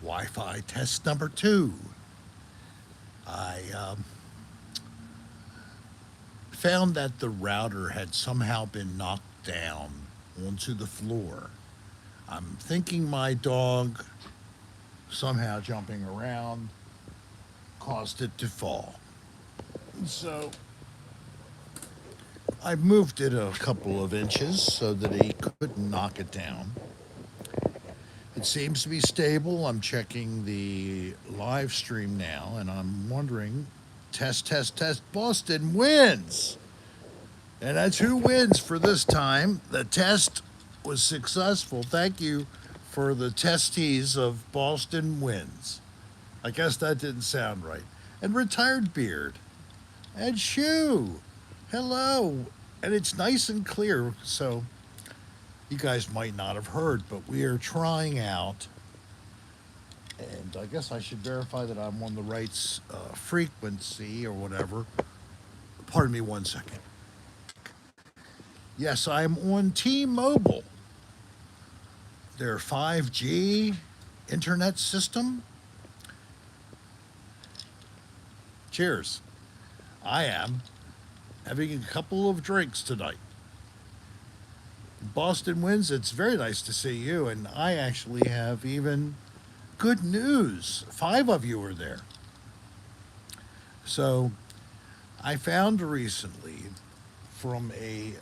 Wi-Fi test number 2. I found that the router had somehow been knocked down onto the floor. I'm thinking my dog somehow jumping around caused it to fall. So I moved it a couple of inches so that he couldn't knock it down. It seems to be stable. I'm checking the live stream now and I'm wondering, test, test, test, Boston wins. And that's who wins for this time. The test was successful. Thank you for the testes of Boston wins. I guess that didn't sound right. And retired beard. And shoe. Hello. And it's nice and clear, so you guys might not have heard, but we are trying out, and I guess I should verify that I'm on the right frequency or whatever. Pardon me 1 second. Yes, I'm on T-Mobile, their 5G internet system. Cheers. I am having a couple of drinks tonight. Boston wins. It's very nice to see you. And I actually have even good news. 5 of you are there. So I found recently from a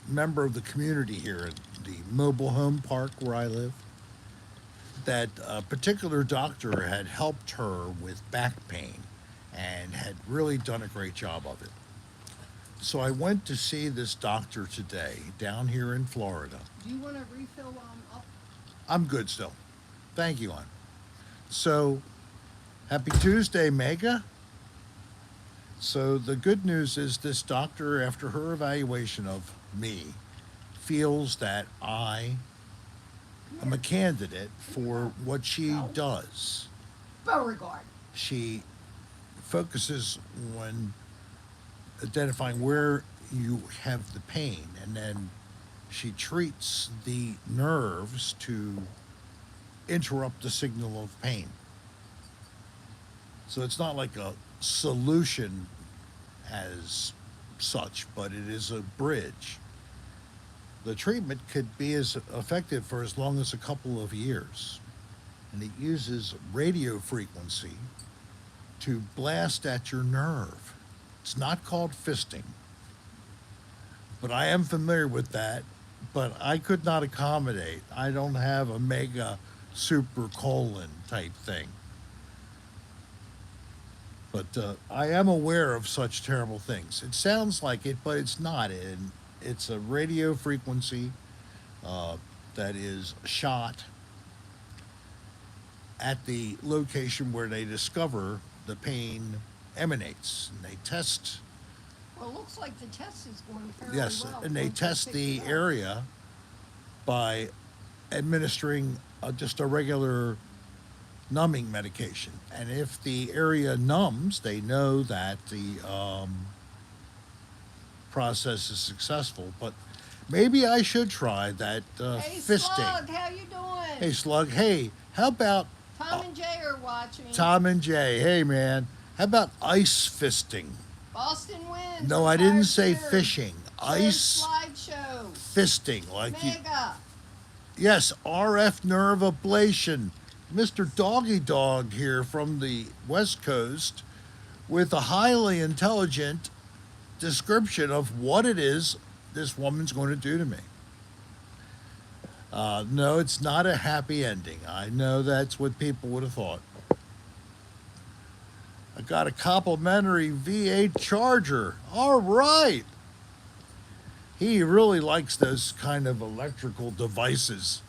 member of the community here at the mobile home park where I live that a particular doctor had helped her with back pain and had really done a great job of it. So I went to see this doctor today down here in Florida. Do you want to refill up? I'm good still. Thank you, hon. So, happy Tuesday, Mega. So, the good news is this doctor, after her evaluation of me, feels that I am a candidate for what she does. Beauregard. She focuses on identifying where you have the pain, and then she treats the nerves to interrupt the signal of pain. So it's not like a solution as such, but it is a bridge. The treatment could be as effective for as long as a couple of years, and it uses radio frequency to blast at your nerve. It's not called fisting, but I am familiar with that. But I could not accommodate. I don't have a mega super colon type thing. But I am aware of such terrible things. It sounds like it, but it's not. And it's a radio frequency that is shot at the location where they discover the pain emanates. And they test, Well, it looks like the test is going fairly yes, well. and they once I test picked the it up. area by administering just a regular numbing medication. And if the area numbs, they know that the process is successful. But maybe I should try that Hey, fisting. Slug, how you doing? Hey, Slug. Hey, how about Tom and Jay are watching. Tom and Jay? Hey, man. How about ice fisting? Boston wins. No, I didn't Retired say beard. fishing. Ice Slideshow. fisting. Like you. Mega. Yes, RF nerve ablation. Mr. Doggy Dog here from the West Coast with a highly intelligent description of what it is this woman's going to do to me. No, it's not a happy ending. I know that's what people would have thought. I got a complimentary V8 charger. All right. He really likes those kind of electrical devices.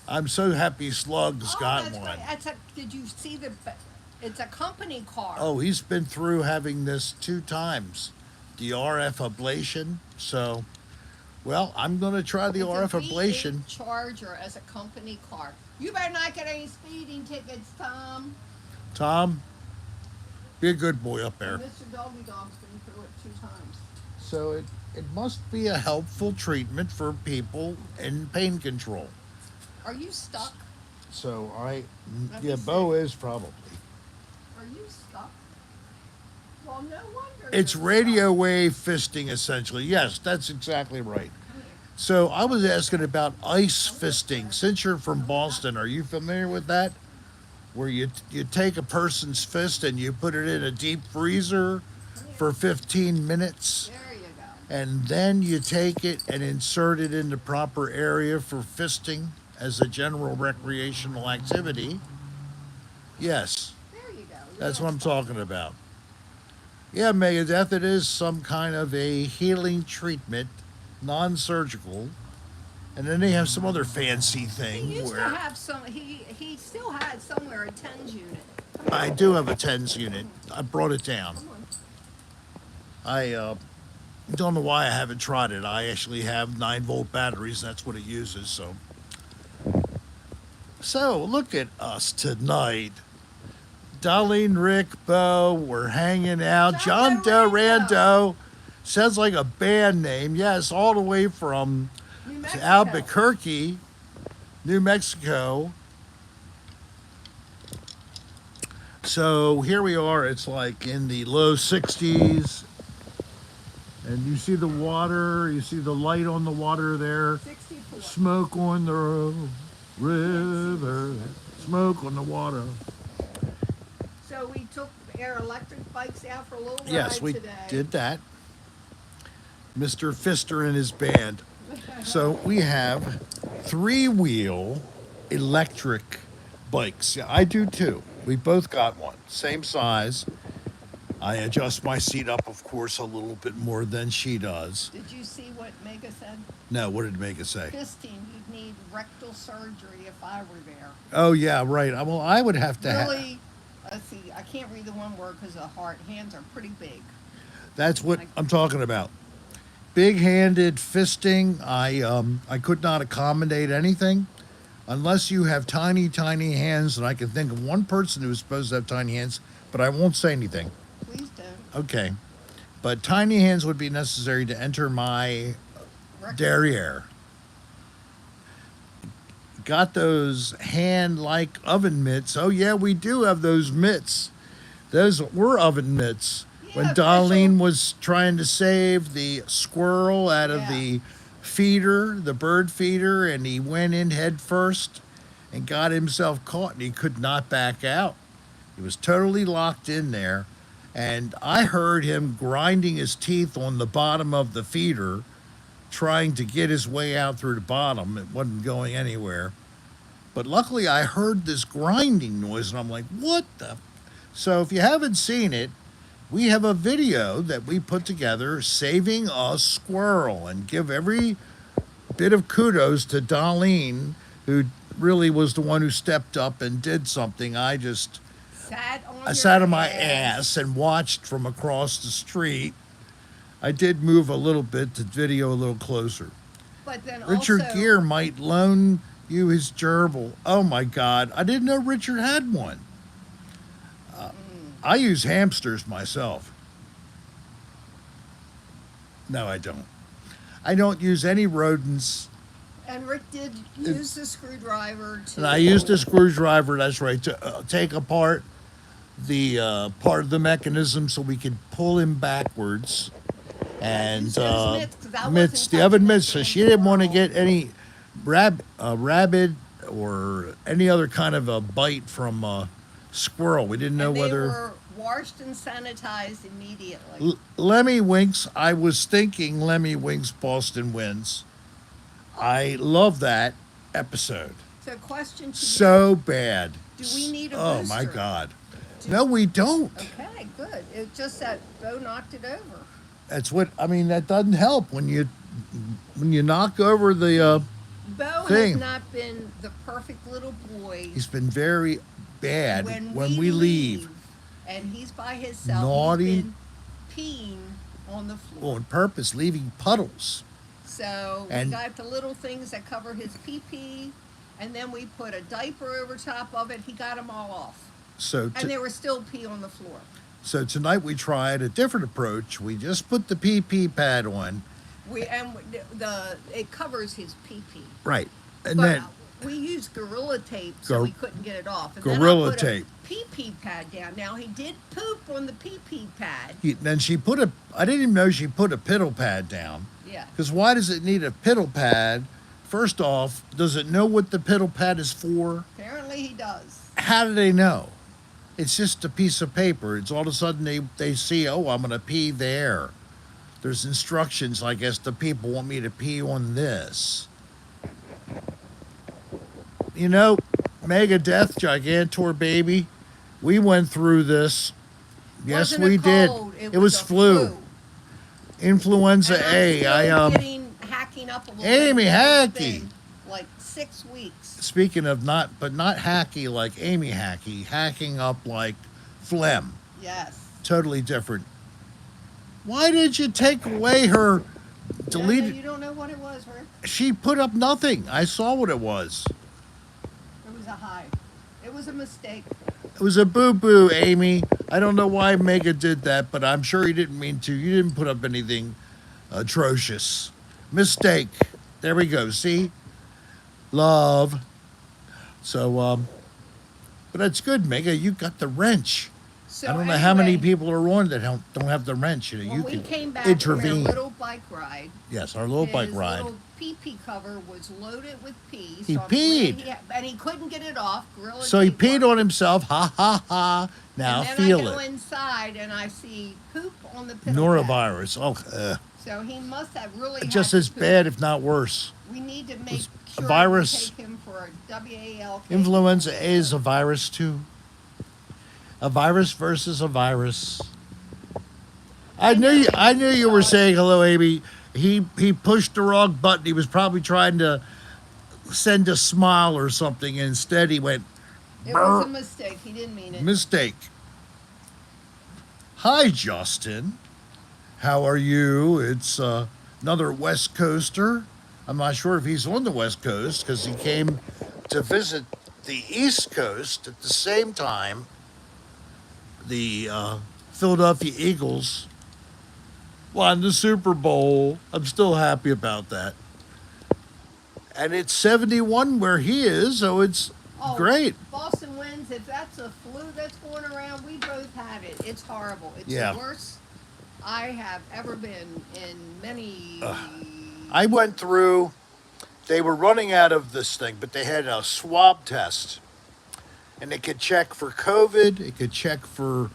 I'm so happy Slug's got that's one. right. Did you see the? It's a company car. Oh, he's been through having this 2 times, the RF ablation. So, well, I'm going to try the It's RF a V8 ablation. Charger as a company car. You better not get any speeding tickets, Tom. Tom, be a good boy up there. Mr. Doggy Dog's been through it 2 times. So it must be a helpful treatment for people in pain control. Are you stuck? So Let yeah, me Bo see. is probably. Are you stuck? Well, no wonder It's you're radio stuck. wave fisting, essentially. Yes, that's exactly right. Come here. So I was Come this asking way. about ice Come this fisting. way. Since you're from Come up. Boston, are you familiar with that? Where you take a person's fist and you put it in a deep freezer Come here. for 15 minutes, There you go. and then you take it and insert it in the proper area for fisting as a general recreational activity. Yes, There you go. You're that's not what I'm stuck talking now. about. Yeah, Megadeth, it is some kind of a healing treatment, non surgical. And then they have some other fancy He thing used to where have some. He still had somewhere a tens unit. Come here. I do have a TENS unit. I brought it down. Come on. I don't know why I haven't tried it. I actually have 9-volt batteries. That's what it uses. So look at us tonight. Darlene, Rick, Bo, we're hanging out. John John Durando, Durando sounds like a band name. Yes, all the way from New Mexico. Albuquerque, New Mexico. So here we are. It's like in the low 60s. And you see the water, you see the light on the water there. 64. Smoke on the river, smoke on the water. So we took our electric bikes out for a little ride Yes, we today. did that. Mr. Pfister and his band. So we have 3-wheel electric bikes. Yeah, I do too. We both got one, same size. I adjust my seat up, of course, a little bit more than she does. Did you see what Mega said? No, what did Mega say? Fisting, you'd need rectal surgery if I were there. Oh yeah, right. Well, I would have to. Really, let's see, I can't read the one word because the hands are pretty big. That's what I'm talking about. Big-handed fisting. I could not accommodate anything unless you have tiny, tiny hands. And I can think of one person who's supposed to have tiny hands, but I won't say anything. Please don't. Okay. But tiny hands would be necessary to enter my Rectal. derriere. Got those hand-like oven mitts. Oh yeah, we do have those mitts. Those were oven mitts. When Yeah, Darlene special. was trying to save the squirrel out of Yeah. the feeder, the bird feeder, and he went in head first and got himself caught, and he could not back out. He was totally locked in there. And I heard him grinding his teeth on the bottom of the feeder, trying to get his way out through the bottom. It wasn't going anywhere. But luckily, I heard this grinding noise, and I'm like, what the? So if you haven't seen it, we have a video that we put together saving a squirrel, and give every bit of kudos to Darlene, who really was the one who stepped up and did something. I I sat on my ass and watched from across the street. I did move a little bit to video a little closer. But then Richard also, Gere might loan you his gerbil. Oh my God. I didn't know Richard had one. I use hamsters myself. No, I don't. I don't use any rodents. and Rick did use the screwdriver to. And I used a screwdriver, that's right, to take apart the part of the mechanism so we could pull him backwards. And use those mitts, 'cause I wasn't mitts, the touching oven that mitts, so damn she didn't want to squirrel. get any rabbit or any other kind of a bite from a squirrel. We didn't know And they whether. were washed and sanitized immediately. Lemmy Winks, I was thinking Lemmy Winks Boston wins. I love that episode. So, question to So bad. Do we need a Oh my booster? God. No, we don't. you. Okay, good. It's just that Bo knocked it over. That's what I mean. That doesn't help when you knock over the. Bo Thing. has not been the perfect little boy He's been very bad when we leave. and he's by himself. Naughty. He's been peeing on the floor. On purpose, leaving puddles. So And- we got the little things that cover his pee-pee, and then we put a diaper over top of it. He got them all off, So and there was still pee on the floor. so tonight we tried a different approach. We just put the PP pad on, It covers his pee-pee. right, and But then we used Gorilla Tape, so Gor- we couldn't get it off. And Gorilla then I put Tape. a pee-pee pad down. Now, he did poop on the pee-pee pad. Then she put I didn't even know she put a piddle pad down. Yeah. Because why does it need a piddle pad? First off, does it know what the piddle pad is for? Apparently he does. How do they know? It's just a piece of paper. It's all of a sudden they see, oh, I'm going to pee there. There's instructions, I guess the people want me to pee on this. You know, Megadeth, Gigantor baby, we went through this. Yes, Wasn't we a did. cold, It was a flu. Influenza And A. I'm still getting hacking up a little Amy bit. It's Hackey. been like 6 weeks. Speaking of not hacky like Amy Hackey, hacking up like phlegm. Yes. Totally different. Why did you take away her deleted? You don't know what it was, Rick? She put up nothing. I saw what it was. It was a hide. It was a mistake. It was a boo-boo, Amy. I don't know why Mega did that, but I'm sure he didn't mean to. You didn't put up anything atrocious. Mistake. There we go. See? Love. So, but that's good, Mega. You got the wrench. So I don't know how many anyway, people are on that don't have the wrench. You know, when you we can came back intervene. from our little bike ride, Yes, our little bike his ride. little pee-pee cover was loaded with pee. He so I'm glad peed. and he couldn't get it off. Gorilla So he Tape peed worked. on himself. Ha ha ha. Now and then feel I go it. inside and I see poop on the piddle pad. Norovirus. Oh, So he must have really just had as to poop. bad, if not worse. We need to make It's a sure virus. we take him for a WALK. Influenza A is a virus too. A virus versus a virus. I knew you were saying hello, Amy. He pushed the wrong button. He was probably trying to send a smile or something. And instead, he went It was a mistake. He didn't mean it. mistake. Hi, Justin. How are you? It's another West Coaster. I'm not sure if he's on the West Coast because he came to visit the East Coast at the same time. The Philadelphia Eagles won the Super Bowl. I'm still happy about that. And it's 71 where he is, so it's Oh, great. Boston wins. If that's a flu that's going around, we both had it. It's horrible. It's Yeah. the worst I have ever been in many. I went through, they were running out of this thing, but they had a swab test. And it could check for COVID, it could check for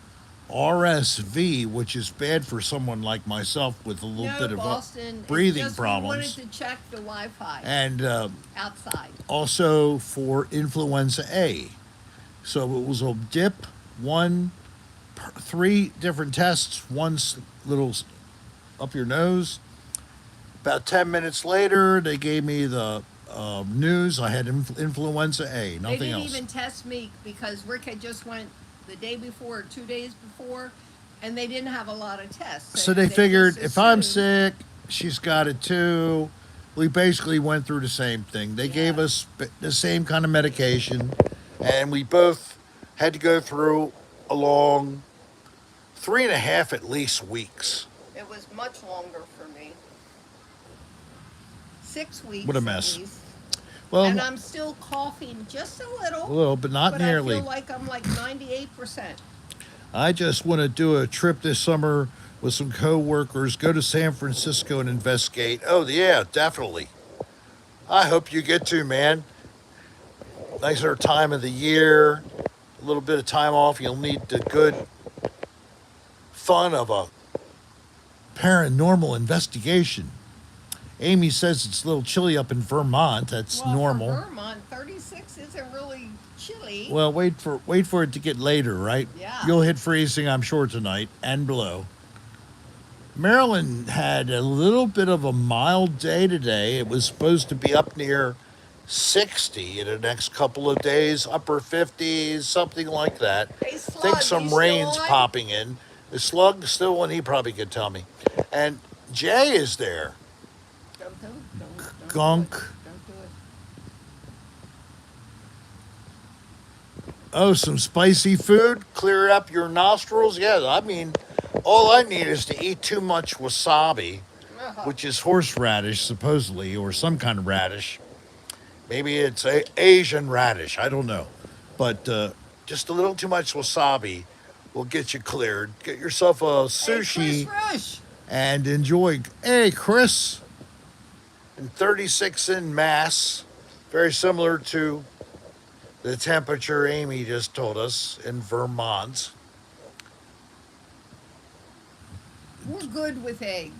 RSV, which is bad for someone like myself with a little bit of Boston, breathing it's just problems. We wanted to check the Wi-Fi And outside. also for influenza A. So it was a dip, 3 different tests, one little up your nose. About 10 minutes later, they gave me the news. I had influenza A, They nothing didn't else. even test me because Rick had just went the day before or 2 days before, and they didn't have a lot of tests. So they figured just if I'm assumed- sick, she's got it too. We basically went through the same thing. They gave Yeah. us the same kind of medication, and we both had to go through a long 3.5 at least weeks. It was much longer for me. 6 weeks. What a at mess. least. Well, And I'm still coughing just a little. a little, but not but nearly. I feel like I'm like 98%. I just want to do a trip this summer with some coworkers, go to San Francisco and investigate. Oh, yeah, definitely. I hope you get to, man. Nicer time of the year, a little bit of time off. You'll need the good fun of a paranormal investigation. Amy says it's a little chilly up in Vermont. That's Well, normal. For Vermont, 36 isn't really chilly. Well, wait for it to get later, right? Yeah. You'll hit freezing, I'm sure, tonight and below. Maryland had a little bit of a mild day today. It was supposed to be up near 60 in the next couple of days, upper 50s, something like that. Hey, Slug, Think you some still rain's on? popping in. The slug still on, he probably could tell me. And Jay is there. Don't Gunk. Do it. Don't do it. Oh, some spicy food, clear up your nostrils. Yeah, I mean, all I need is to eat too much wasabi, Uh-huh. which is horseradish, supposedly, or some kind of radish. Maybe it's Asian radish. I don't know. But just a little too much wasabi will get you cleared. Get yourself a Hey, Chris sushi Rush. and enjoy. Hey, Chris, in 36 in mass, very similar to the temperature Amy just told us in Vermont. We're good with eggs.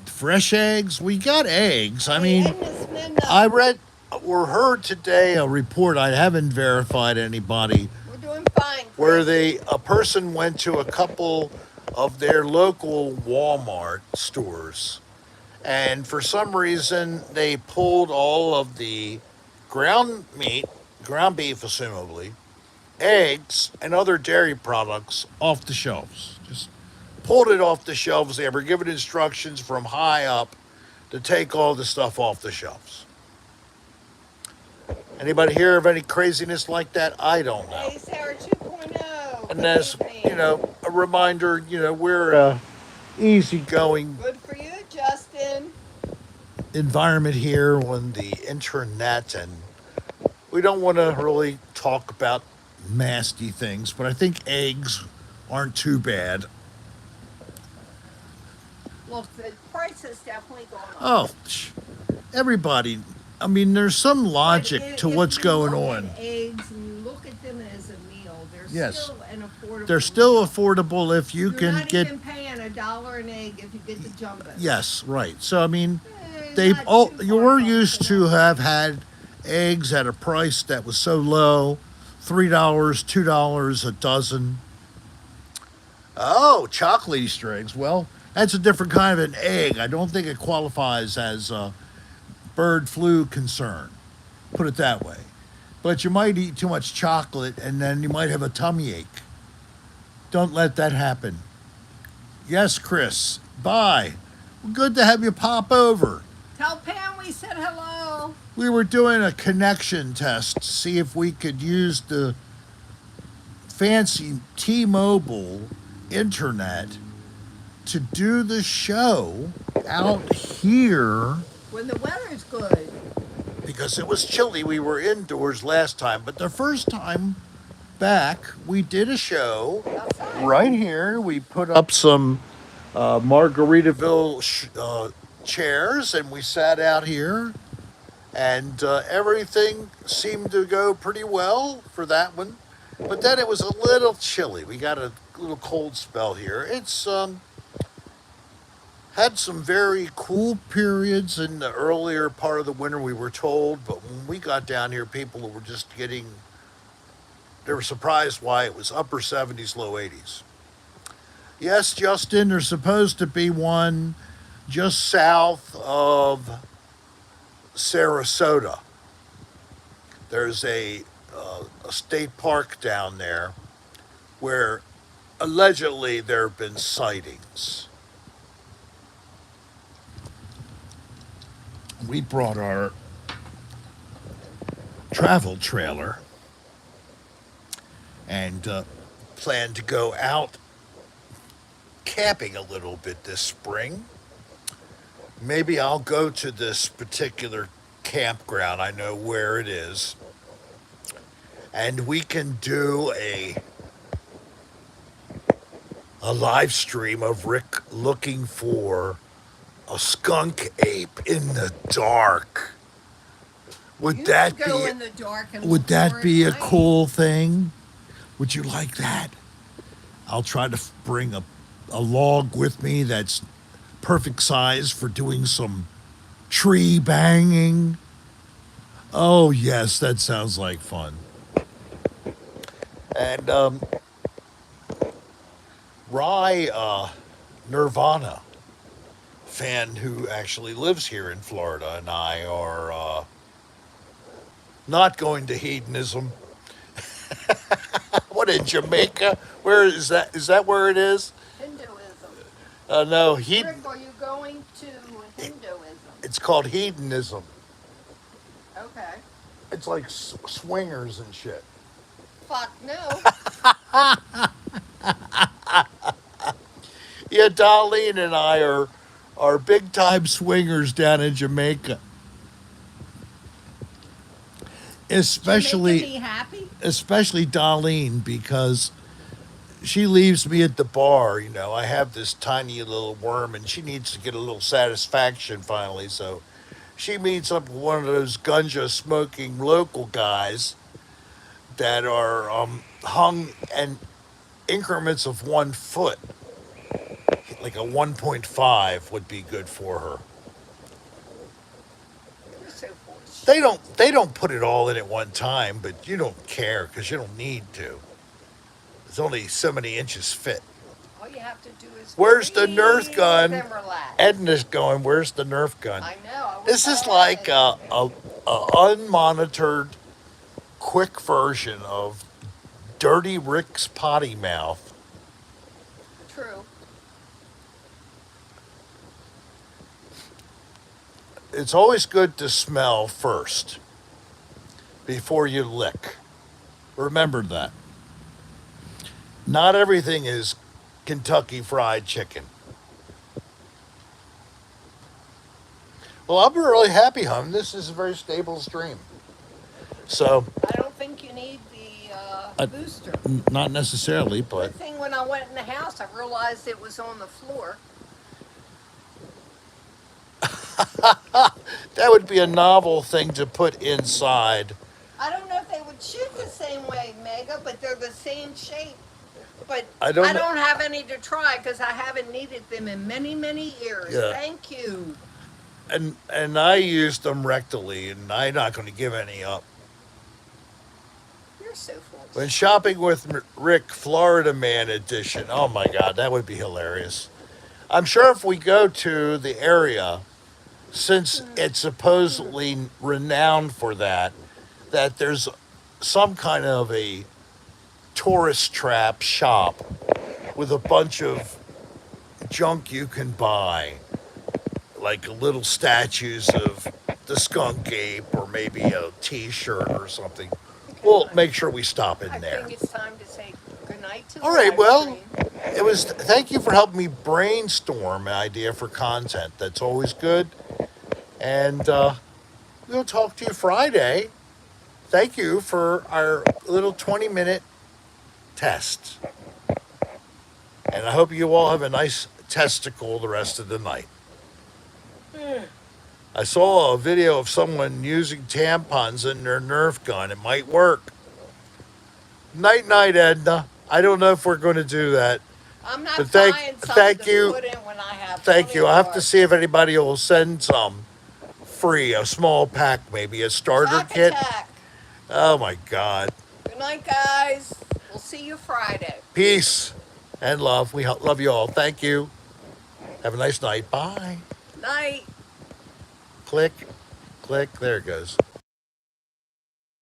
Fresh eggs, we got eggs. I Hey, mean, Agnes Menda. I read or heard today a report. I haven't verified anybody We're doing fine, where Chris. a person went to a couple of their local Walmart stores, and for some reason they pulled all of the ground meat, ground beef, assumably, eggs, and other dairy products off the shelves. Just pulled it off the shelves. They were given instructions from high up to take all the stuff off the shelves. Anybody hear of any craziness like that? I don't know. Hey, Sarah 2.0. And Good as evening. a reminder, we're easygoing Good for you, Justin. environment here on the internet, and we don't want to really talk about nasty things, but I think eggs aren't too bad. Look, the price has definitely gone up. Oh, everybody. I mean, there's some logic to If what's you going look on. At eggs and you look at them as a meal, they're Yes. still an affordable. They're still meal. affordable if you You're can not get. even paying $1 an egg if you get the jumbo. Yes, right. So I mean, Not too you far were from used it. to have had eggs at a price that was so low, $3, $2 a dozen. Oh, chocolate Easter eggs. Well, that's a different kind of an egg. I don't think it qualifies as a bird flu concern. Put it that way. But you might eat too much chocolate and then you might have a tummy ache. Don't let that happen. Yes, Chris. Bye. Good to have you pop over. Tell Pam we said hello. We were doing a connection test to see if we could use the fancy T-Mobile internet to do the show out here When the weather's good. because it was chilly. We were indoors last time, but the first time back, we did a show Outside. right here. We put up some Margaritaville chairs and we sat out here, and everything seemed to go pretty well for that one. But then it was a little chilly. We got a little cold spell here. It's had some very cool periods in the earlier part of the winter, we were told, but when we got down here, people were just they were surprised why it was upper 70s, low 80s. Yes, Justin, there's supposed to be one just south of Sarasota. There's a state park down there where allegedly there have been sightings. We brought our travel trailer and plan to go out camping a little bit this spring. Maybe I'll go to this particular campground. I know where it is. And we can do a live stream of Rick looking for a skunk ape in the dark. Would You that could go be in the dark and would look that for be it a at night. cool thing? Would you like that? I'll try to bring a log with me that's perfect size for doing some tree banging. Oh yes, that sounds like fun. And Rye Nirvana fan who actually lives here in Florida and I are not going to hedonism. What, in Jamaica? Where is that? Is that where it is? Hinduism. No, Rick, are you going to Hinduism? it's called hedonism. Okay. It's like swingers and shit. Fuck no. Yeah, Darlene and I are big time swingers down in Jamaica. especially Making me happy. especially Darlene, because she leaves me at the bar. You know, I have this tiny little worm, and she needs to get a little satisfaction finally. So she meets up with one of those ganja smoking local guys that are hung in increments of 1 foot, like a 1.5 would be good for her. You're so full of They don't put it all in at one time, but you don't care because you don't need to. It's only so many inches fit. All you have to do is Where's the Nerf breathe gun? and relax. Edna's going, where's the Nerf gun? I know. I This wish is I like had a unmonitored, quick version of Dirty Rick's potty mouth. True. It's always good to smell first before you lick. Remember that. Not everything is Kentucky Fried Chicken. Well, I'm really happy, hon. This is a very stable stream. So, I don't think you need the booster. not necessarily, but Good thing when I went in the house, I realized it was on the floor. that would be a novel thing to put inside. I don't know if they would shoot the same way, Mega, but they're the same shape. But I don't know- have any to try because I haven't needed them in many, many years. Yeah. Thank you. And I used them rectally, and I'm not going to give any up. You're so full. When shopping with Rick, Florida Man edition, oh my God, that would be hilarious. I'm sure if we go to the area, since it's supposedly renowned for that, that there's some kind of a tourist trap shop with a bunch of junk you can buy, like little statues of the skunk ape or maybe a t-shirt or something. We'll make sure we stop in I there. think it's time to say goodnight to the All right, live well, stream. it was. Thank you for helping me brainstorm an idea for content. That's always good. And we'll talk to you Friday. Thank you for our little 20-minute test. And I hope you all have a nice testicle the rest of the night. I saw a video of someone using tampons in their Nerf gun. It might work. Night, night, Edna. I don't know if we're going to do that. I'm not But buying thank something you. to put in when I have Thank plenty you. of I have to cards. see if anybody will send some free, a small pack, maybe a starter Shock kit. attack. Oh my God. Good night, guys. We'll see you Friday. Peace and love. We love you all. Thank you. Have a nice night. Bye. Night. Click, click. There it goes.